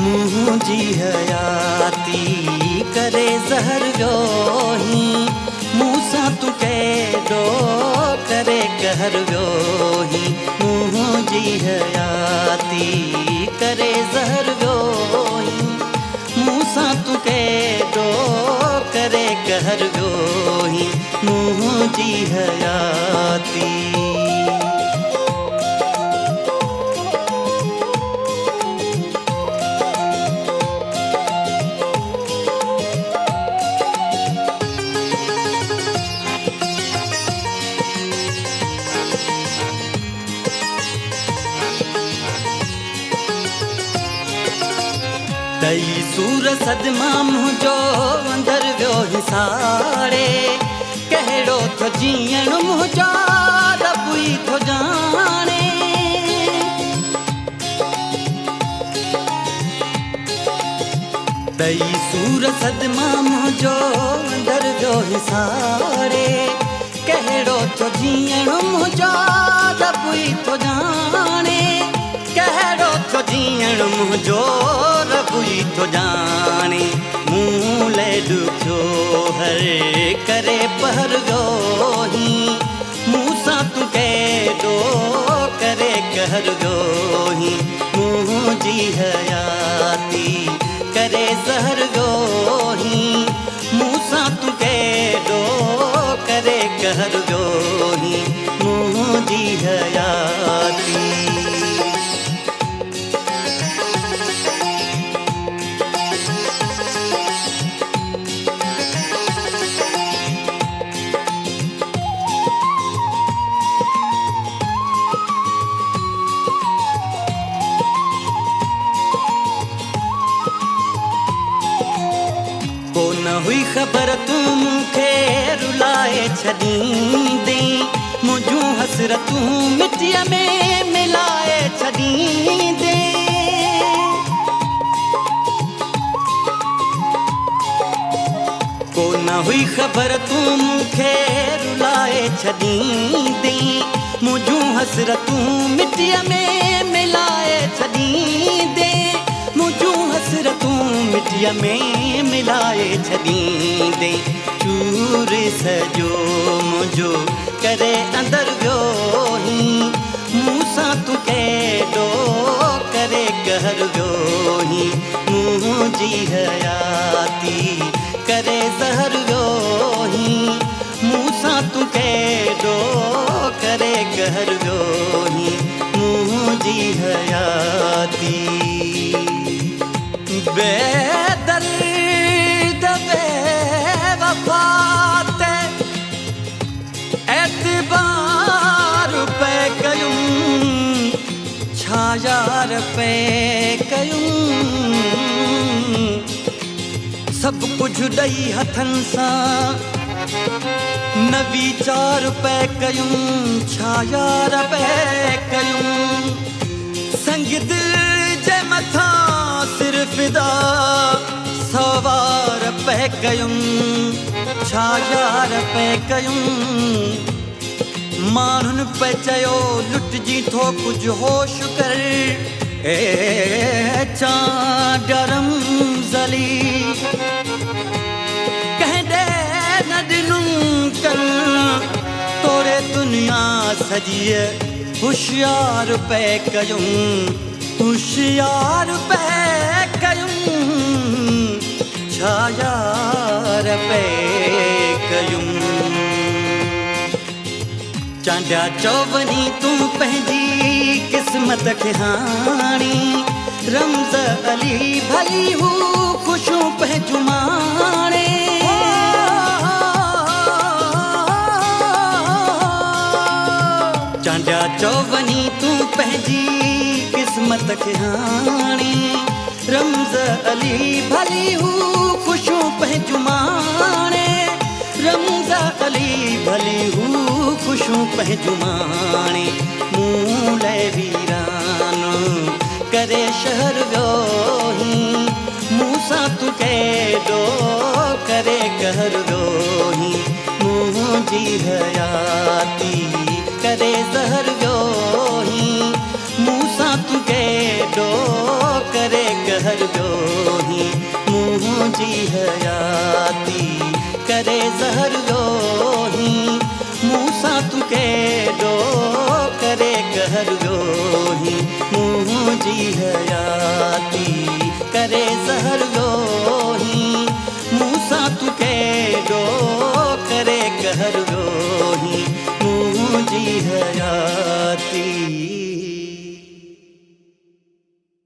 मुंहिंजी हयाती करे ज़हर वियोही, मूंसां तूं केॾो करे कहर वियोही। मुंहिंजी हयाती करे ज़हर वियोही, मूंसां तूं केॾो करे कहर वियोही। मुंहिंजी हयाती तई सूर सदमा मुंहिंजो अंदर वियो हिसाड़े, कहिड़ो थो जीअण मुंहिंजो रब ई थो ॼाणे। तई सूर सदमा मुंहिंजो अंदर वियो हिसाड़े, कहिड़ो थो जीअण मुंहिंजो रब ई थो ॼाणे। कहिड़ो थो जीअण मुंहिंजो रब ई थो ॼाणे। मूं लाइ ॾुखियो हर करे पहर वियोही, मूंसां तूं केॾो करे कहर वियोही। मुंहिंजी हयाती करे ज़हर वियोही, मूंसां तूं केॾो करे कहर वियोही। मुंहिंजी हयाती को न हुई ख़बर तूं मूंखे रुलाए छॾींदी, मुंहिंजूं हसरतूं मिटीअ में मिलाए छॾींदे। को न हुई ख़बर तूं मूंखे रुलाए छॾींदी, मुंहिंजूं हसरतूं मिटीअ में मिलाए छॾींदे। मुंहिंजूं हसरतूं मिटीअ में मिलाए छॾींदे। चूर सॼो मुंहिंजो करे अंदर वियोही, मूंसां तूं केॾो करे कहर वियोही। मुंहिंजी हयाती करे ज़हर वियोही, मूंसां तूं केॾो करे कहर वियोही। मुंहिंजी हयाती बेदर्द बेवफा ते एतबार पे कयूं, छा यार पे कयूं। सभु कुझु ॾेई हथनि सां न वीचार पे कयूं, छा यार पे कयूं। संग दिल जे मथां सिर फिदा सवार पे कयूं, छा यार पे कयूं। माण्हुनि पे चयो लुटिजी थो कुझु होश कर, चा डरम ज़ली कंहिं ॾे न ॾिनुमि कर। तोरे दुनिया सॼीअ होशियार पे कयूं, होशियार पे कयूं, छा यार पे कयूं। चांडिया चौवनी तूं पंहिंजी क़िस्मत खे हाणी, रमज़ अली भली हू ख़ुशियूं पंहिंजूं माणे। चांडिया चौवनी तूं पंहिंजी क़िस्मत खे हाणी, रमज़ अली भली हू ख़ुशियूं पंहिंजूं माणे। रमज़ा अली भली हू खुशूं पंहिंजुमाणे मूले वीरानो करे शहर व्योही मूसां तू केॾो करे कहर व्योही मुंहिंजी हयाती करे ज़हर व्योही मूसां तू केॾो करे कहर व्योही मुंहिंजी हयाती करे ज़हर व्योही मूसां तू केॾो करे कहर व्योही मुंहिंजी हयाती करे ज़हर व्योही